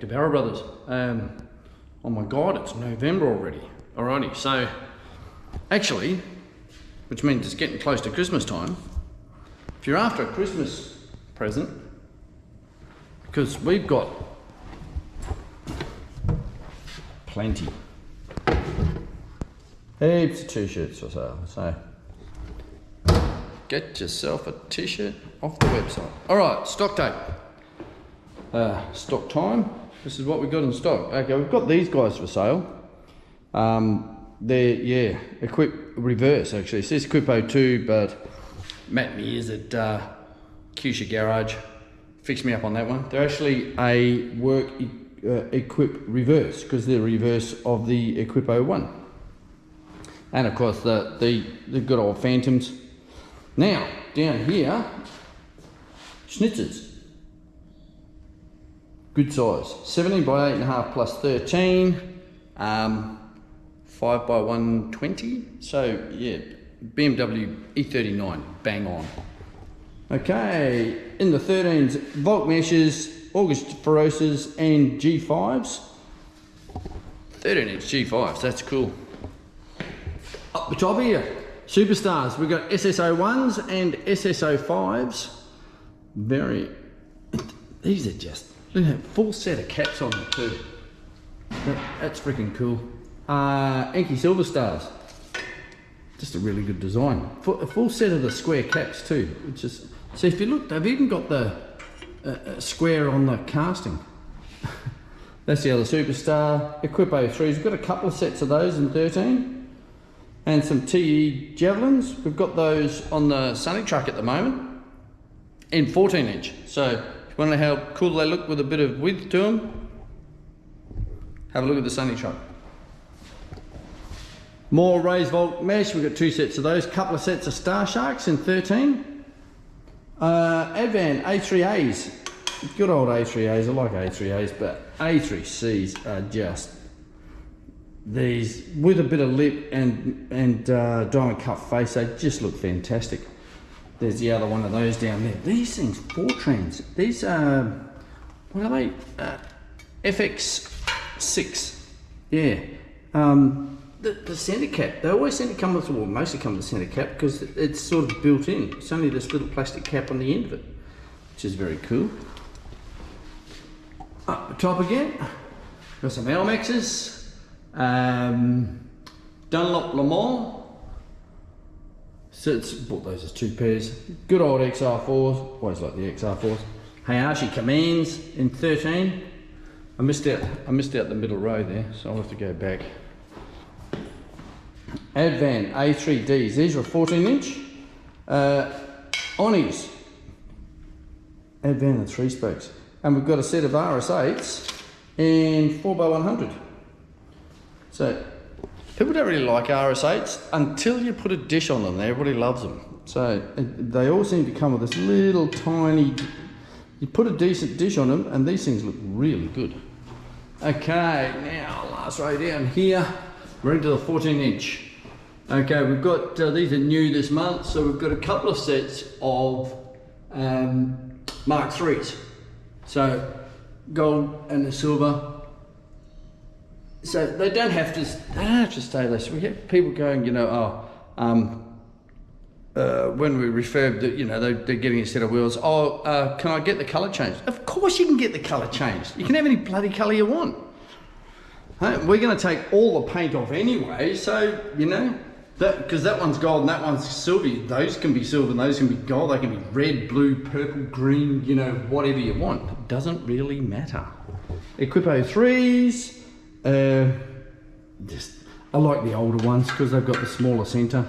to Barrel Brothers. Oh my God, it's November already. Alrighty, so actually, which means it's getting close to Christmas time. If you're after a Christmas present, because we've got plenty, heaps of t-shirts for sale, so get yourself a t-shirt off the website. Alright, stock take. Stock time. This is what we've got in stock. Okay, we've got these guys for sale. They're, yeah, Equip reverse actually. It says Equipo 2, but Matt Mears at Cusha Garage fixed me up on that one. They're actually a work Equip reverse, because they're reverse of the Equipo 1. And of course the good old Phantoms. Now, down here, Schnitzers. Good size, 17 by 8.5 plus 13, 5 by 120. So yeah, BMW E39, bang on. Okay, in the 13s, Volk meshes, August Feroses and G5s. 13-inch G5s, that's cool. Up the top here, Superstars. We've got SSO1s and SSO5s. These are just, look at that, full set of caps on them too. That's freaking cool. Inky Silver Stars. Just a really good design. A full set of the square caps too. Which is, so if you look, they've even got the square on the casting. That's the other Superstar. Equipo 3s. We've got a couple of sets of those in 13. And some TE Javelins. We've got those on the Sunny truck at the moment in 14-inch. So if you want to know how cool they look with a bit of width to them, have a look at the Sunny truck. More raised Volk mesh. We've got 2 sets of those. Couple of sets of Star Sharks in 13. Advan A3As. Good old A3As. I like A3As, but A3Cs are just these with a bit of lip and diamond cut face. They just look fantastic. There's the other one of those down there. These things, Fortrans. These are, what are they? FX6. Yeah. The centre cap, they always seem to come with, well, mostly come with the centre cap because it's sort of built in. It's only this little plastic cap on the end of it, which is very cool. Up the top again, got some Elmexes, Dunlop Le Mans. So it's bought those as 2 pairs. Good old XR4s, always like the XR4s. Hayashi Commands in 13. I missed out the middle row there, so I'll have to go back. Advan A3Ds, these are 14-inch. Onis, Advan and 3 spokes. And we've got a set of RS8s and 4x100. So people don't really like RS8s until you put a dish on them. Everybody loves them. So they all seem to come with this little tiny, you put a decent dish on them and these things look really good. Okay, now last row down here, we're into the 14-inch. Okay, we've got, these are new this month, so we've got a couple of sets of Mark IIIs. So gold and the silver. So they don't have to stay there. So we get people going, you know, when we refurb, they're getting a set of wheels. Can I get the colour changed? Of course you can get the colour changed. You can have any bloody colour you want. We're going to take all the paint off anyway, so, you know, because that one's gold and that one's silver. Those can be silver and those can be gold. They can be red, blue, purple, green, you know, whatever you want. It doesn't really matter. Equipo 3s. I like the older ones because they've got the smaller centre.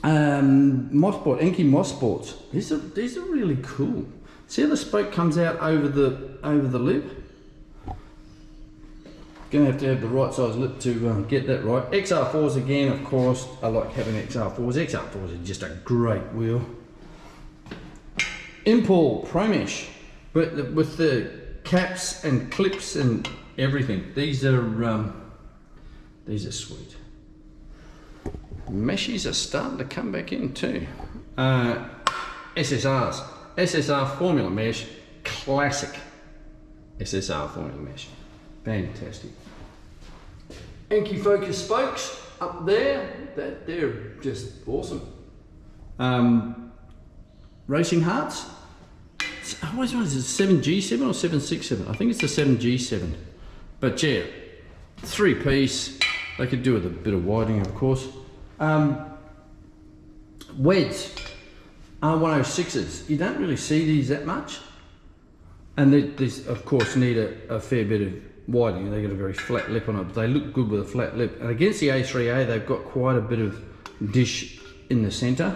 Mosport, Inky Mosports. These are really cool. See how the spoke comes out over the lip? Gonna have to have the right size lip to get that right. XR4s again, of course. I like having XR4s. XR4s are just a great wheel. Impal Pro Mesh, but with the caps and clips and everything. These are sweet. Meshies are starting to come back in too. SSRs. SSR Formula Mesh, classic. SSR formula mesh. Fantastic. Inky focus spokes up there, they're just awesome. Racing hearts. I always wonder, is it 7G7 or 767? I think it's the 7G7. But yeah, 3-piece. They could do with a bit of widening, of course. Weds, R106s. You don't really see these that much. And these, of course, need a fair bit of widening. They've got a very flat lip on it, but they look good with a flat lip. And against the A3A, they've got quite a bit of dish in the centre.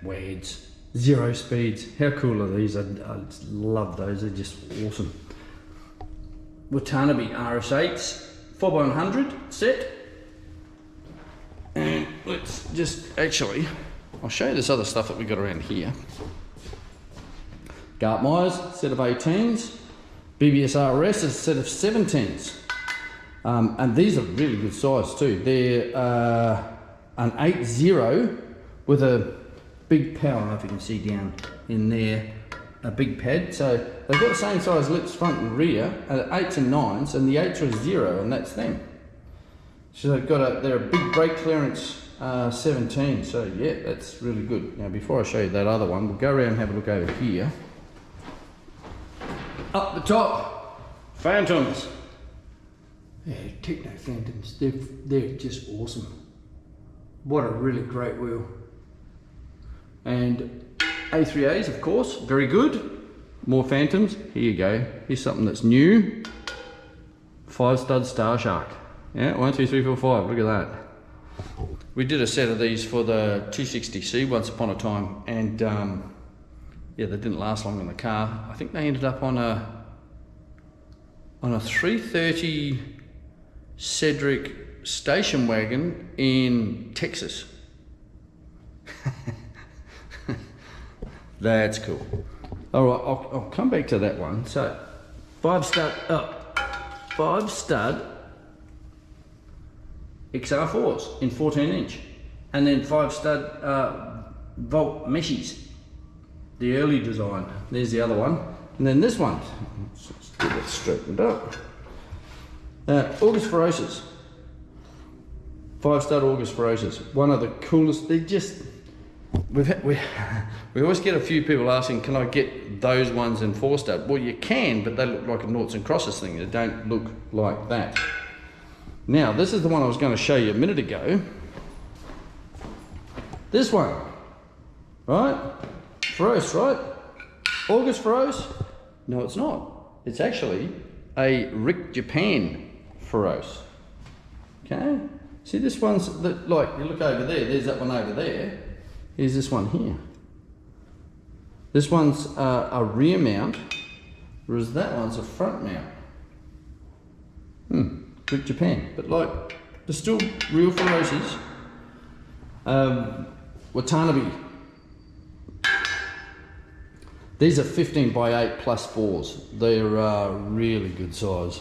Weds, 0 speeds. How cool are these? I love those. They're just awesome. Watanabe RS8s, 4x100 set. And let's just actually, I'll show you this other stuff that we got around here. Gartmeyer's set of 18s, BBS RS is a set of 17s, and these are really good size too. They're an 8.0 with a big power. I don't know if you can see down in there, a big pad. So they've got the same size lips front and rear, at 8s and 9s, and the 8s are 0, and that's them. So they're a big brake clearance 17. So yeah, that's really good. Now before I show you that other one, we'll go around and have a look over here. Up the top, Phantoms. Yeah, Techno Phantoms, they're just awesome. What a really great wheel. And A3As, of course, very good. More Phantoms, here you go. Here's something that's new. 5-stud Star Shark. Yeah, 1, 2, 3, 4, 5, look at that. We did a set of these for the 260C once upon a time, and yeah, they didn't last long in the car. I think they ended up on a 330 Cedric station wagon in Texas. That's cool. All right, I'll come back to that one. So 5-stud XR4s in 14-inch, and then 5-stud Volt meshes. The early design. There's the other one, and then this one. Let's get that straightened up. August Ferocious. 5-stud August Ferocious. One of the coolest. They just. We always get a few people asking, can I get those ones in 4-stud? Well, you can, but they look like a noughts and crosses thing. They don't look like that. Now, this is the one I was going to show you a minute ago. This one, right? Feroce, right? August Feroce? No, it's not. It's actually a Rick Japan Feroce. Okay? See, this one's, like, you look over there, there's that one over there. Here's this one here. This one's a rear mount, whereas that one's a front mount. Rick Japan. But like, they're still real Feroces. Watanabe. These are 15x8 plus 4s. They're really good size.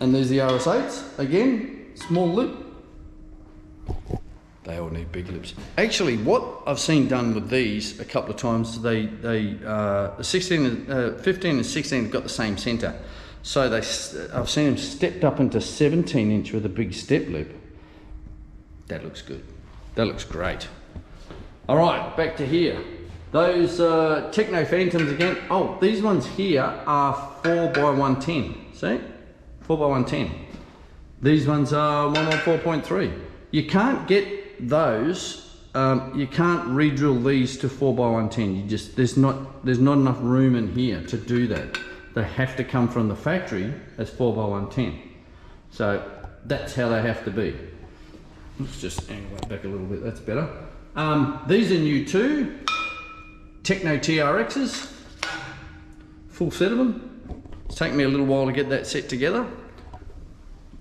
And there's the RS8s. Again, small lip. They all need big lips. Actually, what I've seen done with these a couple of times, the 15 and 16 have got the same centre. So I've seen them stepped up into 17-inch with a big step lip. That looks good. That looks great. All right, back to here. Those Techno Phantoms again. Oh, these ones here are 4x110. See? 4x110. These ones are 114.3. You can't get those. You can't re-drill these to 4x110. You just there's not enough room in here to do that. They have to come from the factory as 4x110. So that's how they have to be. Let's just angle that back a little bit. That's better. These are new too. Techno TRXs, full set of them. It's taken me a little while to get that set together.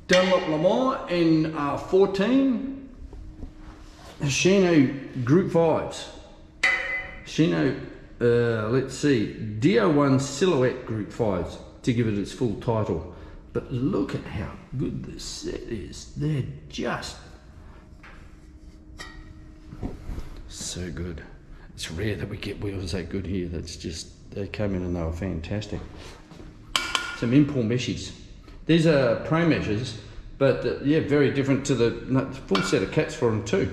Dunlop Lamar in 14. Shino Group 5s. Shino, let's see, DO1 Silhouette Group 5s to give it its full title. But look at how good this set is. They're just so good. It's rare that we get wheels that good here. That's they came in and they were fantastic. Some import meshes. These are pro meshes, but yeah, very different to the full set of caps for them too.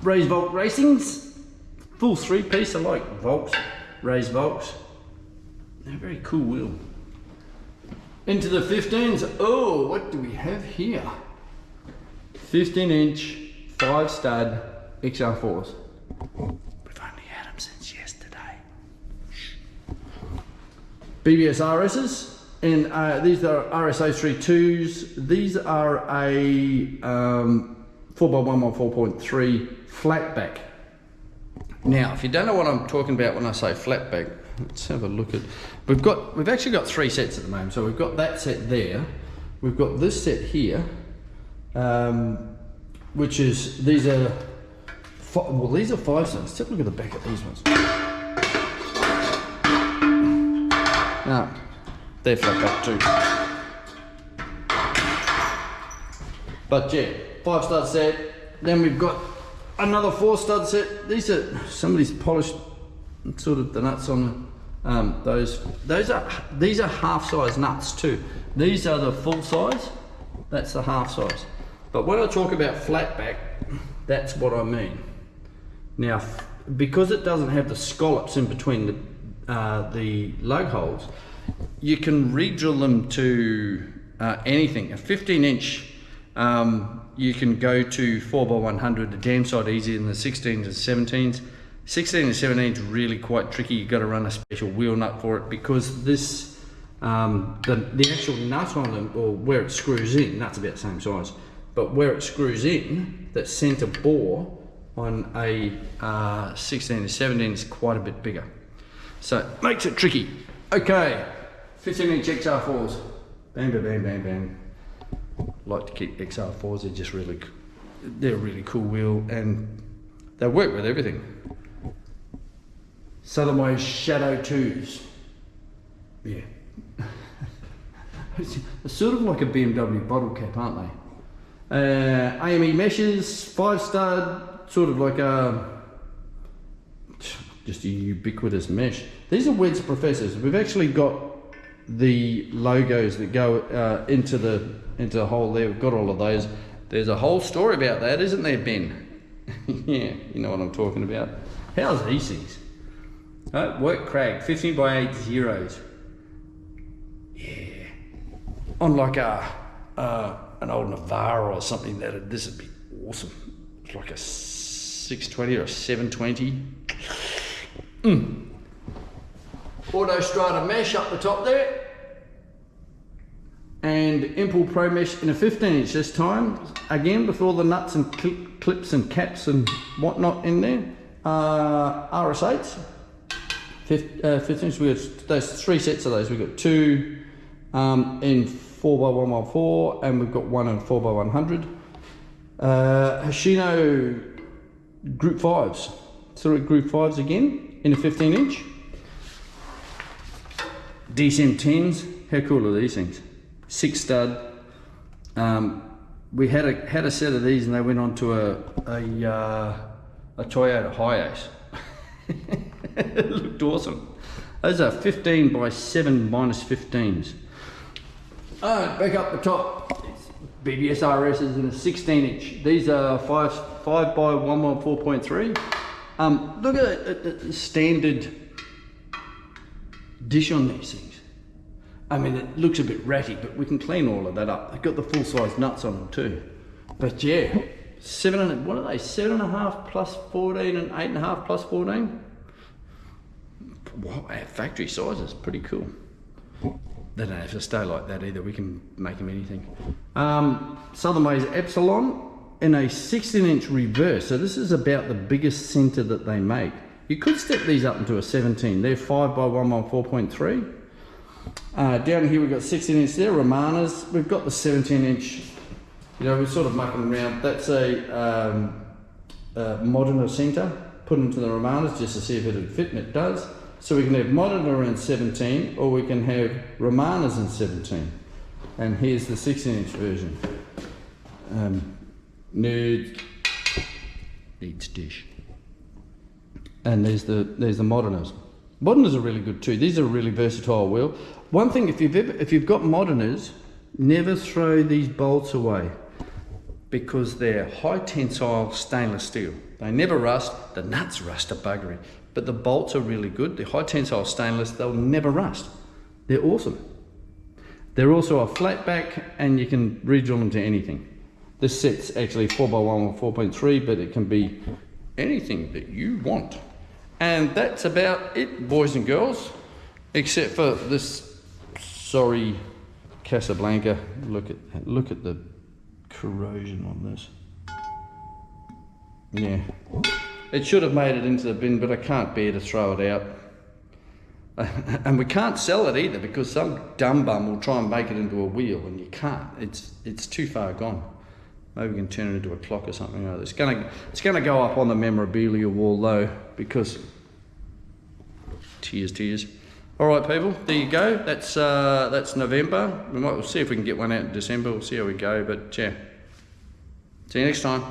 Raised Volk Racings, full 3-piece. I like Volks, raised Volks. They're a very cool wheel. Into the 15s. Oh, what do we have here? 15-inch, 5-stud XR4s. We've only had them since yesterday. BBS RSs. And these are RS8 These are a 4x114.3 flatback. Now, if you don't know what I'm talking about when I say flatback, let's have a look at. We've actually got 3 sets at the moment. So we've got that set there. We've got this set here, which is these are 5 cents. Let's have a look at the back of these ones. Now, they're flatback too. But yeah, 5-stud set. Then we've got another 4-stud set. These are some of these polished sort of the nuts on these are half-size nuts too. These are the full size. That's the half size. But when I talk about flatback, that's what I mean. Now, because it doesn't have the scallops in between the lug holes, you can re-drill them to anything. A 15-inch, you can go to 4x100, the damn sight easier than the 16s and 17s. 16 and 17 is really quite tricky. You've got to run a special wheel nut for it because this, the actual nut on them, or where it screws in, nut's about the same size, but where it screws in, that centre bore on a 16 and 17 is quite a bit bigger. So it makes it tricky. Okay, 15-inch XR4s. Bam, bam, bam, bam, bam. Like to keep XR4s, they're a really cool wheel and they work with everything. Southern Ways Shadow 2s. Yeah. It's sort of like a BMW bottle cap, aren't they? AME meshes, 5-stud, sort of like just a ubiquitous mesh. These are Wed's Professors. We've actually got the logos that go into the hole there. We've got all of those. There's a whole story about that, isn't there, Ben? Yeah, you know what I'm talking about. How's these things? Work Crag, 15x8 zeros. Yeah. On like an old Navara or something, this would be awesome. It's like a 620 or a 720. Auto Strata mesh up the top there. And Impel Pro mesh in a 15-inch this time. Again, with all the nuts and clips and caps and whatnot in there. RS8s. 15-inch, we got those 3 sets of those. We've got 2 in 4x114 and we've got 1 in 4x100. Hoshino Group 5s. So Group 5s again in a 15-inch. DSM 10s. How cool are these things? 6-stud. We had a set of these and they went on to a Toyota Hiace. It looked awesome. Those are 15x7 minus 15s. Back up the top, BBS RSs in a 16-inch. These are 5x114.3. Look at the standard dish on these things. I mean, it looks a bit ratty, but we can clean all of that up. They've got the full-size nuts on them too. But yeah, what are they? 7.5 plus 14 and 8.5 plus 14. Wow, factory sizes, pretty cool. They don't have to stay like that either. We can make them anything. Southern Ways Epsilon in a 16-inch reverse. So this is about the biggest centre that they make. You could step these up into a 17. They're 5x114.3. Down here we've got 16-inch there, Romanas. We've got the 17-inch. You know, we're sort of mucking around. That's a Moderno centre. Put into the Romanas just to see if it would fit, and it does. So we can have Moderno in 17, or we can have Romanas in 17. And here's the 16-inch version. Needs dish. And there's the Modernos. Moderners are really good too. These are a really versatile wheel. One thing, if you've got Moderners, never throw these bolts away because they're high tensile stainless steel. They never rust. The nuts rust a buggery, but the bolts are really good. They're high tensile stainless. They'll never rust. They're awesome. They're also a flatback, and you can re-drill them to anything. This set's actually 4x1 or 4.3, but it can be anything that you want. And that's about it, boys and girls, except for this sorry Casablanca. Look at the corrosion on this. Yeah, it should have made it into the bin, but I can't bear to throw it out. And we can't sell it either because some dumb bum will try and make it into a wheel, and you can't. It's too far gone. Maybe we can turn it into a clock or something. It's gonna go up on the memorabilia wall though, because tears. All right, people, there you go. That's November. We'll see if we can get one out in December. We'll see how we go. But yeah, see you next time.